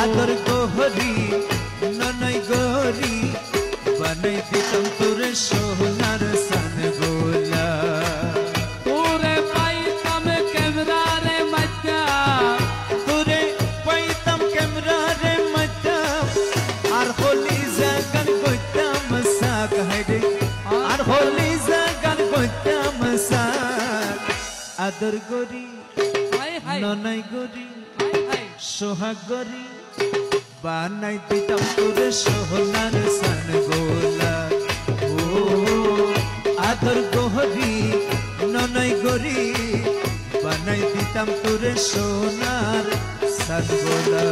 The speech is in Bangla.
আদর গহরি ননই গরি বানাই দিতাম তোরে সোনার সান গোলা তোরে পাইতাম ক্যামেরারে মধ্যা তোরে পাইতাম ক্যামেরারে মধ্যা আর হলি জাগান কইতাম সাক হাইরে আর হলি জাগান কইতাম সাক আদর গরি ননই গরি সোহাগ গরি বানাই দিতাম তোরে সোনার সান গোলা ও আদর গহরি ননই গরি বানাই দিতাম তোরে সোনার সান গোলা